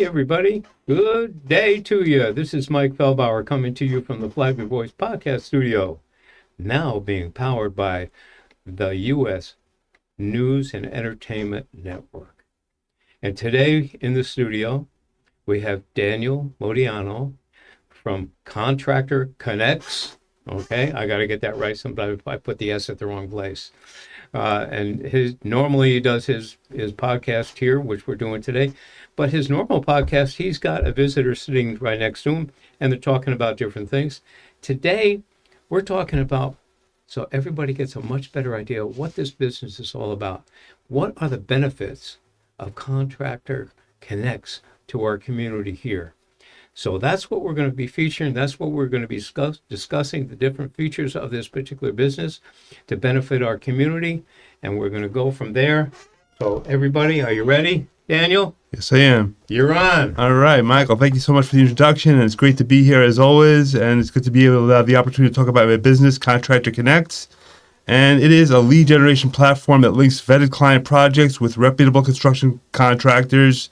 everybody. Good day to you. This is Mike Feldbauer coming to you from the Flagler Voice Podcast Studio, now being powered by the U.S. News and Entertainment Network. And today in the studio, we have Daniel Modiano from Contractor Connects. Okay, I got to get that right. Sometimes I put the S at the wrong place. And normally he does his podcast here, which we're doing today. But his normal podcast, he's got a visitor sitting right next to him, and they're talking about different things. Today, we're talking about, so everybody gets a much better idea of what this business is all about. What are the benefits of Contractor Connects to our community here? So that's what we're going to be featuring. That's what we're going to be discussing, the different features of this particular business to benefit our community. And we're going to go from there. So everybody, are you ready? Daniel? Yes, I am. You're on. All right, Michael, thank you so much for the introduction. And it's great to be here as always. And it's good to be able to have the opportunity to talk about my business, Contractor Connects. And it is a lead generation platform that links vetted client projects with reputable construction contractors.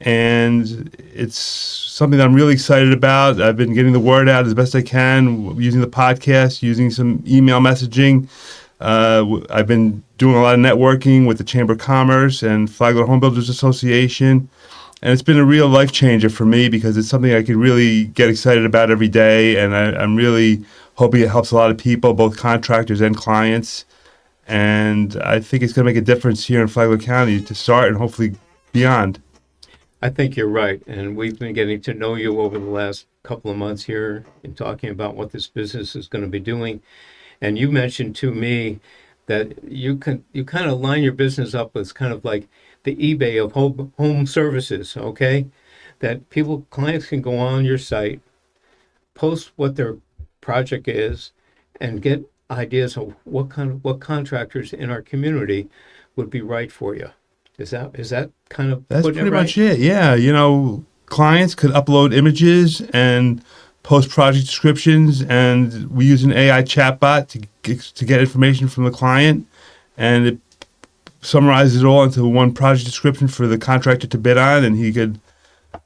And it's something that I'm really excited about. I've been getting the word out as best I can, using the podcast, using some email messaging. I've been doing a lot of networking with the Chamber of Commerce and Flagler Home Builders Association. And it's been a real life changer for me because it's something I could really get excited about every day. And I'm really hoping it helps a lot of people, both contractors and clients. And I think it's going to make a difference here in Flagler County to start and hopefully beyond. I think you're right. And we've been getting to know you over the last couple of months here and talking about what this business is going to be doing. And you mentioned to me that you kind of line your business up as kind of like the eBay of home services, okay? That clients can go on your site, post what their project is, and get ideas of what contractors in our community would be right for you. Is that kind of That's putting pretty it right? much it. Yeah, clients could upload images and post project descriptions, and we use an AI chatbot to get information from the client, and it summarizes it all into one project description for the contractor to bid on, and he could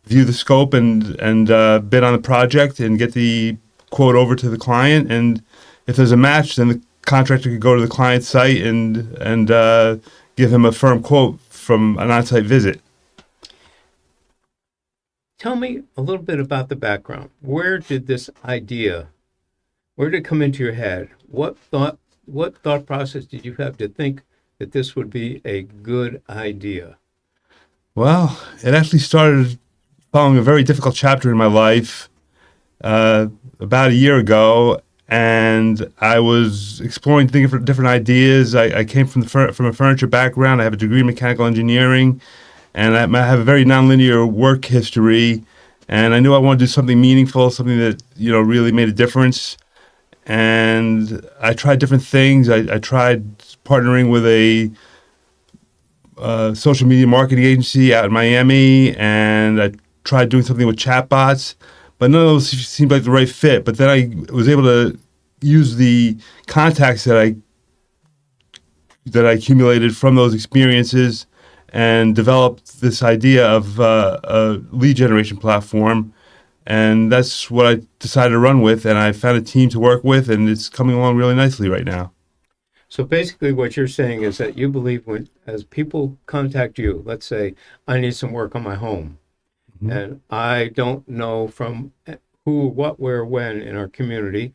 view the scope and bid on the project and get the quote over to the client. And if there's a match, then the contractor could go to the client's site and give him a firm quote from an on-site visit. Tell me a little bit about the background. Where did it come into your head? What thought process did you have to think that this would be a good idea? Well, it actually started following a very difficult chapter in my life about a year ago, and I was exploring different ideas. I came from a furniture background. I have a degree in mechanical engineering, and I have a very nonlinear work history. And I knew I wanted to do something meaningful, something that really made a difference. And I tried different things. I tried partnering with a social media marketing agency out in Miami, and I tried doing something with chatbots. But none of those seemed like the right fit. But then I was able to use the contacts that I accumulated from those experiences and developed this idea of a lead generation platform. And that's what I decided to run with. And I found a team to work with, and it's coming along really nicely right now. So basically what you're saying is that you believe as people contact you, let's say, I need some work on my home. Mm-hmm. And I don't know from who, what, where, when in our community.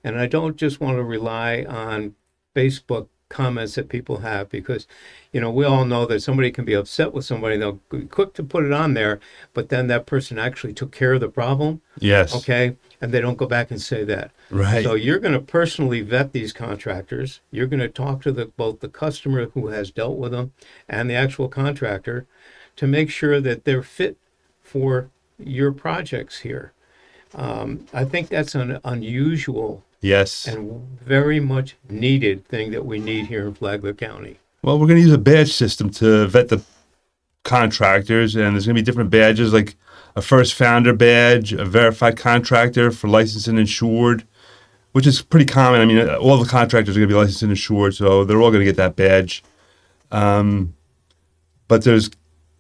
And I don't just want to rely on Facebook comments that people have, because we all know that somebody can be upset with somebody, they'll be quick to put it on there, but then that person actually took care of the problem. Yes. Okay, and they don't go back and say that. Right. So you're going to personally vet these contractors. You're going to talk to both the customer who has dealt with them and the actual contractor to make sure that they're fit for your projects here. I think that's an unusual, yes, and very much needed thing that we need here in Flagler County. Well, we're going to use a badge system to vet the contractors, and there's going to be different badges, like a first founder badge, a verified contractor for licensed and insured, which is pretty common. I mean, all the contractors are going to be licensed and insured, so they're all going to get that badge. But there's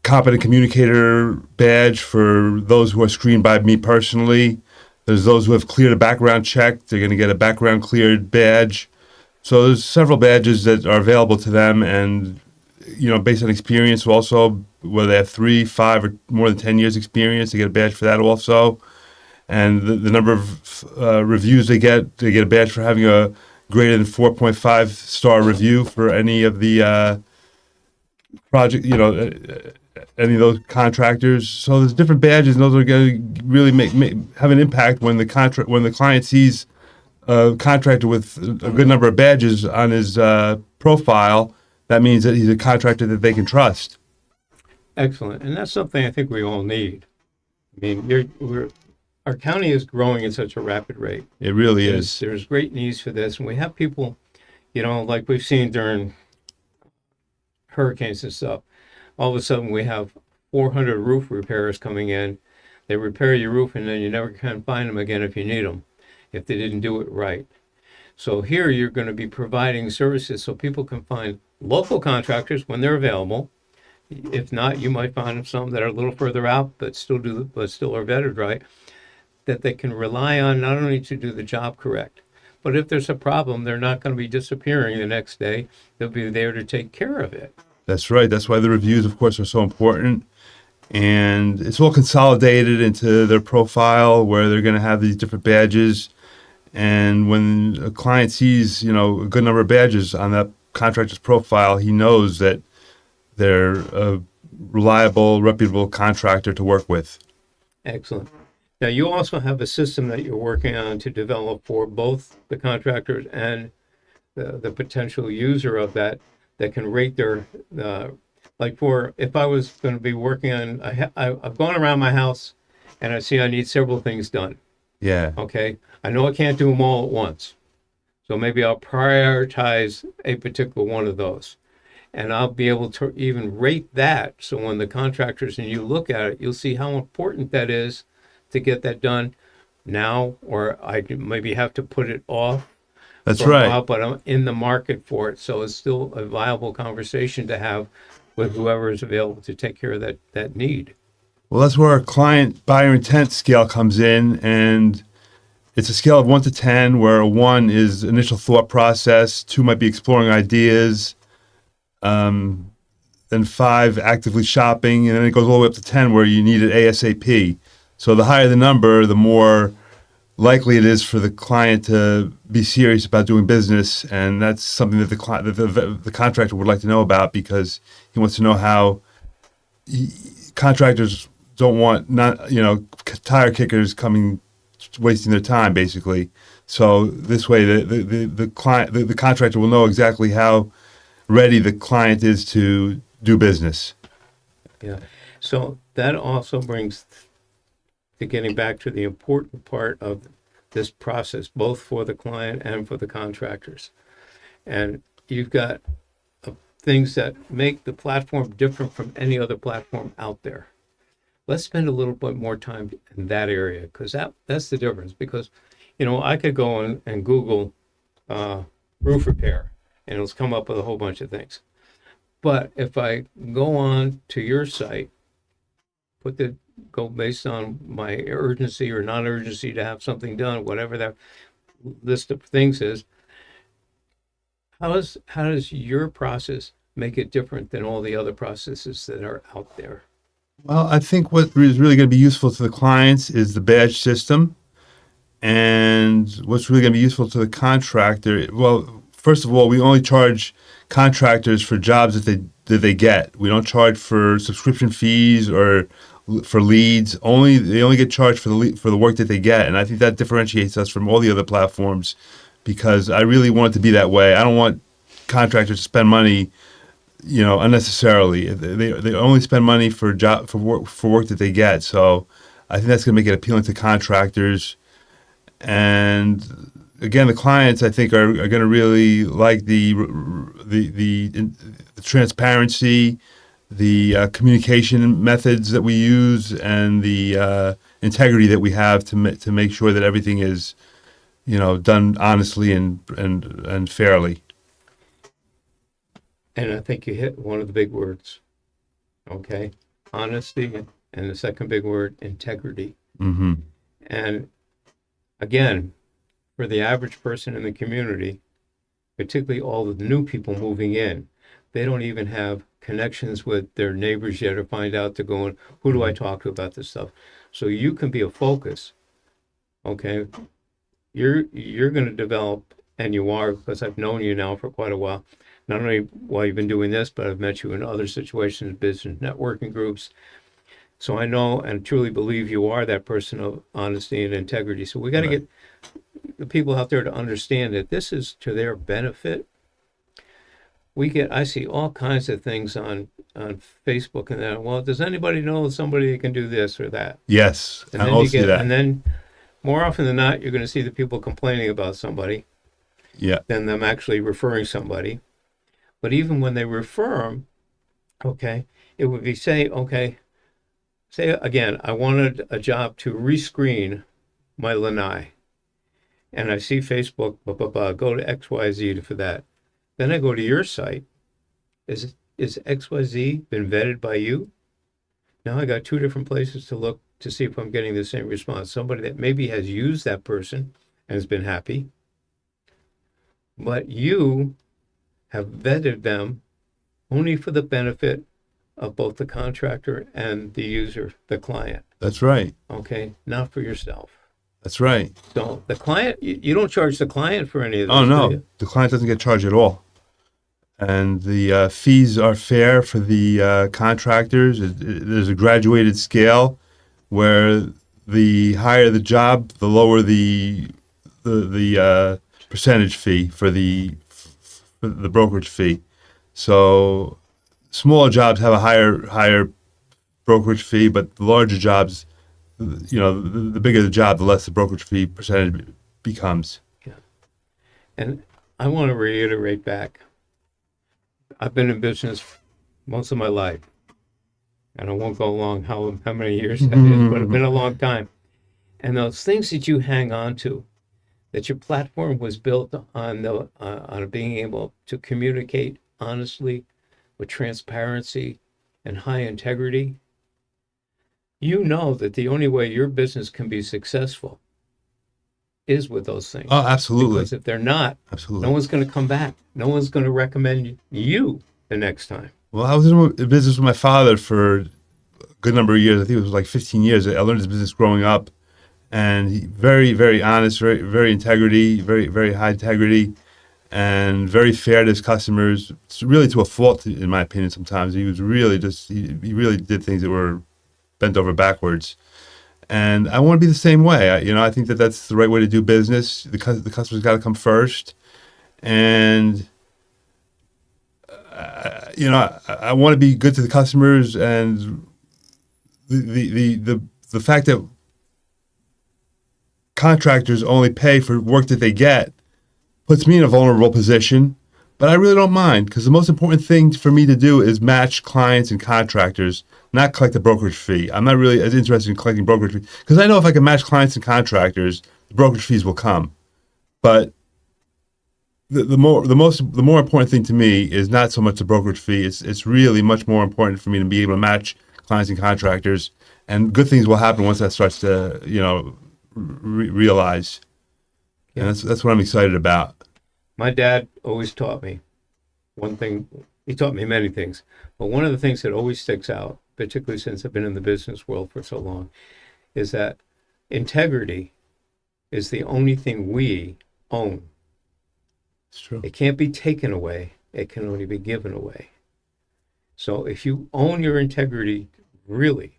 competent communicator badge for those who are screened by me personally. There's those who have cleared a background check. They're going to get a background cleared badge. So there's several badges that are available to them, and based on experience also, whether they have 3, 5, or more than 10 years experience, they get a badge for that also. And the number of reviews they get a badge for having a greater than 4.5 star review for any of the project, any of those contractors. So there's different badges, and those are going to really have an impact when the client sees a contractor with a good number of badges on his profile. That means that he's a contractor that they can trust. Excellent. And that's something I think we all need. I mean, our county is growing at such a rapid rate. It really is. There's great needs for this. And we have people, like we've seen during hurricanes and stuff. All of a sudden, we have 400 roof repairers coming in. They repair your roof, and then you never can find them again if you need them, if they didn't do it right. So here you're going to be providing services so people can find local contractors when they're available. If not, you might find some that are a little further out, but still are vetted right, that they can rely on not only to do the job correct, but if there's a problem, they're not going to be disappearing the next day. They'll be there to take care of it. That's right. That's why the reviews, of course, are so important. And it's all consolidated into their profile where they're going to have these different badges. And when a client sees, a good number of badges on that contractor's profile, he knows that they're a reliable, reputable contractor to work with. Excellent. Now, you also have a system that you're working on to develop for both the contractors and the potential user of that can rate their, if I was going to be working on, I've gone around my house and I see I need several things done. Yeah. Okay. I know I can't do them all at once. So maybe I'll prioritize a particular one of those. And I'll be able to even rate that. So when the contractors and you look at it, you'll see how important that is to get that done now, or I maybe have to put it off. That's right. While, but I'm in the market for it. So it's still a viable conversation to have with whoever is available to take care of that need. Well, that's where our client buyer intent scale comes in, and it's a scale of 1 to 10, where a 1 is initial thought process, 2 might be exploring ideas, then 5 actively shopping, and then it goes all the way up to 10 where you need it ASAP. So the higher the number, the more likely it is for the client to be serious about doing business, and that's something that the contractor would like to know about, because he wants to know how contractors don't want tire kickers coming wasting their time, basically. So this way the contractor will know exactly how ready the client is to do business. Yeah. So that also brings to getting back to the important part of this process, both for the client and for the contractors. And you've got things that make the platform different from any other platform out there. Let's spend a little bit more time in that area, because that's the difference. Because, I could go and Google roof repair, and it'll come up with a whole bunch of things. But if I go on to your site, go based on my urgency or non-urgency to have something done, whatever that list of things is, how does your process make it different than all the other processes that are out there? Well, I think what is really going to be useful to the clients is the badge system. And what's really going to be useful to the contractor, well, first of all, we only charge contractors for jobs that they get. We don't charge for subscription fees or for leads. They only get charged for the work that they get. And I think that differentiates us from all the other platforms, because I really want it to be that way. I don't want contractors to spend money unnecessarily. They only spend money for work that they get. So I think that's going to make it appealing to contractors. And again, the clients, I think, are going to really like the transparency, the communication methods that we use, and the integrity that we have to make sure that everything is done honestly and fairly. And I think you hit one of the big words. Okay. honesty, and the second big word, integrity. Mm-hmm. And again, for the average person in the community, particularly all the new people moving in, they don't even have connections with their neighbors yet to find out to go, who do I talk to about this stuff? So you can be a focus, okay? You're going to develop, and you are, because I've known you now for quite a while, not only while you've been doing this, but I've met you in other situations, business networking groups. So I know and truly believe you are that person of honesty and integrity. So we got to Right. get the people out there to understand that this is to their benefit. I see all kinds of things on Facebook and that. Well, does anybody know somebody that can do this or that? Yes, And I then also you see get, that. and then more often than not, you're going to see the people complaining about somebody Yeah. than them actually referring somebody. But even when they refer them, okay, it would be say again, I wanted a job to rescreen my lanai, and I see Facebook, blah, blah, blah, go to XYZ for that. Then I go to your site. Is XYZ been vetted by you? Now I got two different places to look to see if I'm getting the same response. Somebody that maybe has used that person and has been happy, but you have vetted them only for the benefit of both the contractor and the user, the client, That's right. okay? Not for yourself. That's right. So the client, you don't charge the client for any of this, Oh do no, you? the client doesn't get charged at all, and the fees are fair for the contractors. There's a graduated scale where the higher the job, the lower the percentage fee for the brokerage fee. So smaller jobs have a higher brokerage fee, but the larger jobs, the bigger the job, the less the brokerage fee percentage becomes. Yeah. And I want to reiterate back. I've been in business most of my life, and I won't go along how many years that is, but it's been a long time. And those things that you hang on to, that your platform was built on being able to communicate honestly, with transparency and high integrity, you know that the only way your business can be successful is with those things. Oh, absolutely. Because if they're not, Absolutely. no one's going to come back. No one's going to recommend you the next time. Well, I was in business with my father for a good number of years. I think it was like 15 years. I learned his business growing up, and he very, very honest, very, very integrity, very, very high integrity, and very fair to his customers. It's really to a fault, in my opinion. Sometimes he was really he really did things that were bent over backwards. And I want to be the same way. I think that that's the right way to do business. The customer's got to come first, and I want to be good to the customers. And the fact that contractors only pay for work that they get puts me in a vulnerable position. But I really don't mind, because the most important thing for me to do is match clients and contractors, not collect a brokerage fee. I'm not really as interested in collecting brokerage fees, because I know if I can match clients and contractors, the brokerage fees will come. But the more important thing to me is not so much the brokerage fee. It's really much more important for me to be able to match clients and contractors, and good things will happen once that starts to realize. Yeah. And that's what I'm excited about. My dad always taught me one thing. He taught me many things, but one of the things that always sticks out, particularly since I've been in the business world for so long, is that integrity is the only thing we own. It's true. It can't be taken away. It can only be given away. So if you own your integrity, really,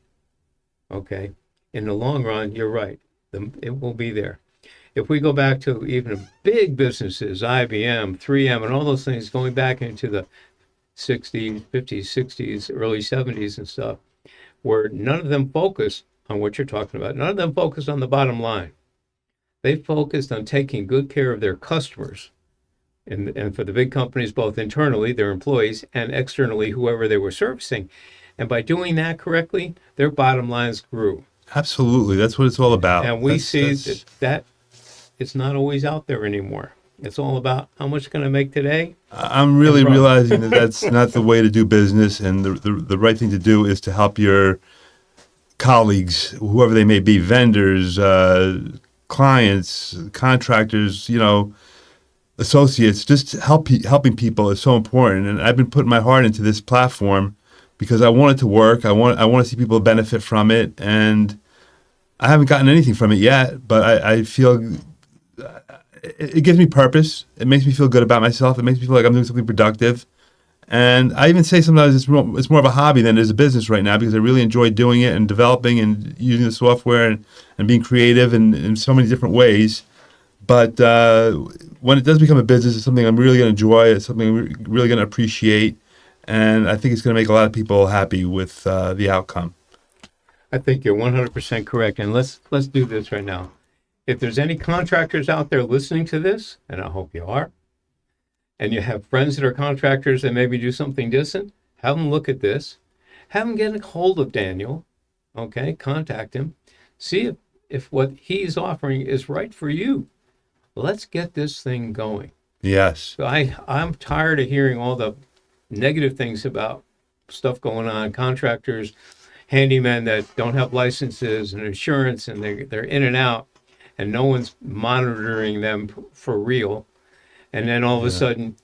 okay, in the long run, you're right. It will be there. If we go back to even big businesses, IBM, 3M, and all those things, going back into the 60s, 50s, 60s, early 70s and stuff, where none of them focused on what you're talking about. None of them focused on the bottom line. They focused on taking good care of their customers. And for the big companies, both internally, their employees, and externally, whoever they were servicing. And by doing that correctly, their bottom lines grew. Absolutely. That's what it's all about. And we see that it's not always out there anymore. It's all about how much can I make today? I'm really And run. realizing that that's not the way to do business, and the right thing to do is to help your colleagues, whoever they may be, vendors, clients, contractors, associates. Just helping people is so important, and I've been putting my heart into this platform because I want it to work. I want to see people benefit from it, and I haven't gotten anything from it yet, but I feel it gives me purpose. It makes me feel good about myself. It makes me feel like I'm doing something productive. And I even say sometimes it's more of a hobby than it is a business right now because I really enjoy doing it and developing and using the software and being creative in so many different ways. But when it does become a business, it's something I'm really going to enjoy. It's something I'm really going to appreciate. And I think it's going to make a lot of people happy with the outcome. I think you're 100% correct. And let's do this right now. If there's any contractors out there listening to this, and I hope you are, and you have friends that are contractors that maybe do something decent, have them look at this. Have them get a hold of Daniel. Okay, contact him. See if what he's offering is right for you. Let's get this thing going. Yes. So I'm tired of hearing all the negative things about stuff going on, contractors, handymen that don't have licenses and insurance, and they're in and out, and no one's monitoring them for real. And then all of a sudden,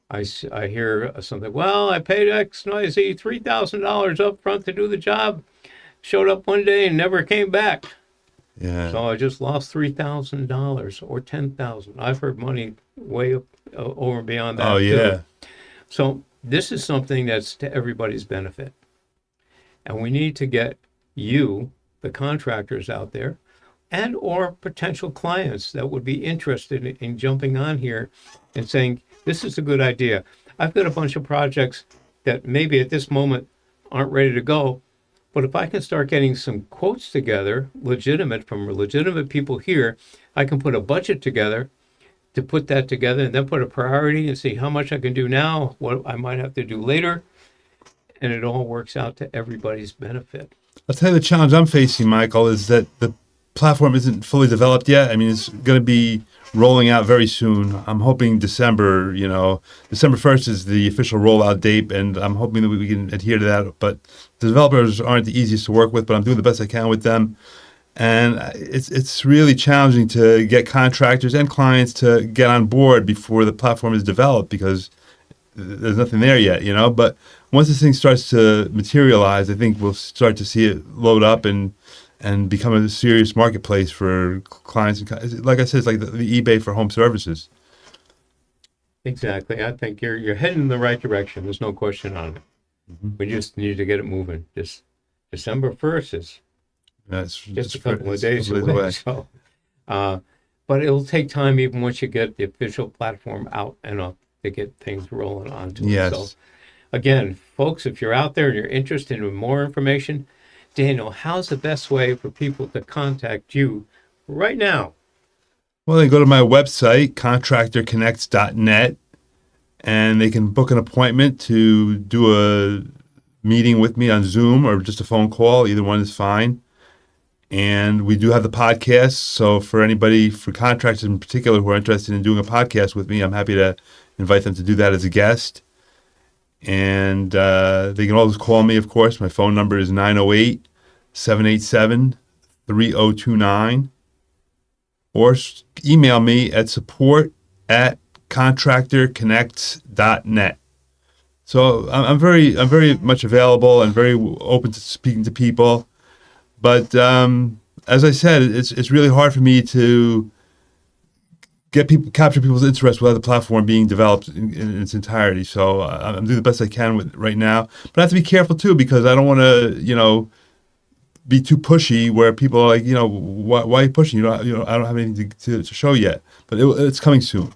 I hear something, well, I paid XYZ $3,000 up front to do the job, showed up one day and never came back. Yeah. So I just lost $3,000 or $10,000. I've heard money way up, over and beyond that. Oh, yeah. Too. So this is something that's to everybody's benefit. And we need to get you, the contractors out there, and or potential clients that would be interested in jumping on here and saying, this is a good idea. I've got a bunch of projects that maybe at this moment aren't ready to go, but if I can start getting some quotes together, legitimate from legitimate people here, I can put a budget together to put that together and then put a priority and see how much I can do now, what I might have to do later, and it all works out to everybody's benefit. I'll tell you the challenge I'm facing, Michael, is that the platform isn't fully developed yet. I mean, it's going to be rolling out very soon. I'm hoping December, December 1st is the official rollout date, and I'm hoping that we can adhere to that. But the developers aren't the easiest to work with, but I'm doing the best I can with them. And it's really challenging to get contractors and clients to get on board before the platform is developed because there's nothing there yet, But once this thing starts to materialize, I think we'll start to see it load up and become a serious marketplace for clients. Like I said, it's like the eBay for home services. Exactly. I think you're heading in the right direction. There's no question on it. Mm-hmm. We just need to get it moving. Just December 1st is just a couple of days away. So, but it'll take time even once you get the official platform out and up to get things rolling onto it. Yes. So, again, folks, if you're out there and you're interested in more information, Daniel, how's the best way for people to contact you right now? Well, they go to my website, contractorconnects.net, and they can book an appointment to do a meeting with me on Zoom or just a phone call. Either one is fine. And we do have the podcast. So for contractors in particular who are interested in doing a podcast with me, I'm happy to invite them to do that as a guest. And they can always call me, of course. My phone number is 908-787-3029. Or email me at support@contractorconnects.net. So I'm very much available and very open to speaking to people. But as I said, it's really hard for me to capture people's interest without the platform being developed in its entirety. So I'm doing the best I can with it right now. But I have to be careful too because I don't want to, be too pushy where people are like, why are you pushing? I don't have anything to show yet. But it's coming soon.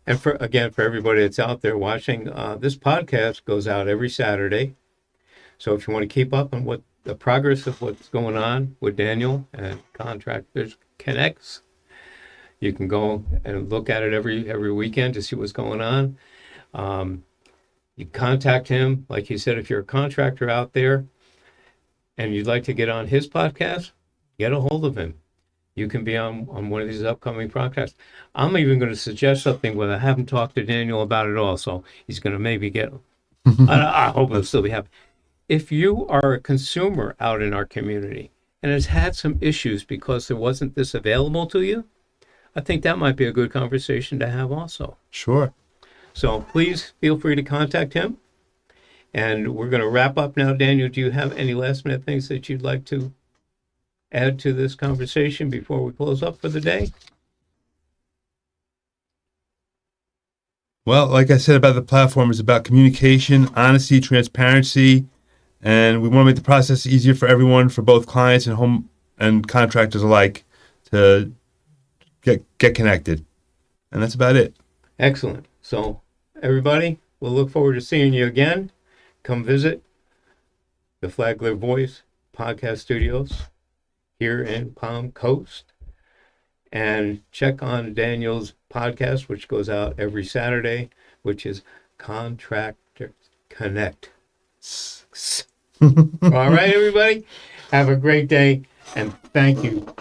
And for everybody that's out there watching, this podcast goes out every Saturday. So if you want to keep up on what the progress of what's going on with Daniel and Contractor Connects, you can go and look at it every weekend to see what's going on. You contact him, like you said, if you're a contractor out there and you'd like to get on his podcast, get a hold of him. you can be on one of these upcoming podcasts. I'm even going to suggest something where I haven't talked to Daniel about it all, so he's going to maybe get. I hope he'll still be happy. If you are a consumer out in our community and has had some issues because there wasn't this available to you, I think that might be a good conversation to have also. Sure. So please feel free to contact him. And we're going to wrap up now. Daniel, do you have any last minute things that you'd like to add to this conversation before we close up for the day? Well, like I said about the platform, it's about communication, honesty, transparency, and we want to make the process easier for everyone, for both clients and home and contractors alike, to get connected. And that's about it. Excellent. So everybody, we'll look forward to seeing you again. Come visit the Flagler Voice Podcast Studios here in Palm Coast. And check on Daniel's podcast, which goes out every Saturday, which is Contractor Connect. All right, everybody. Have a great day, and thank you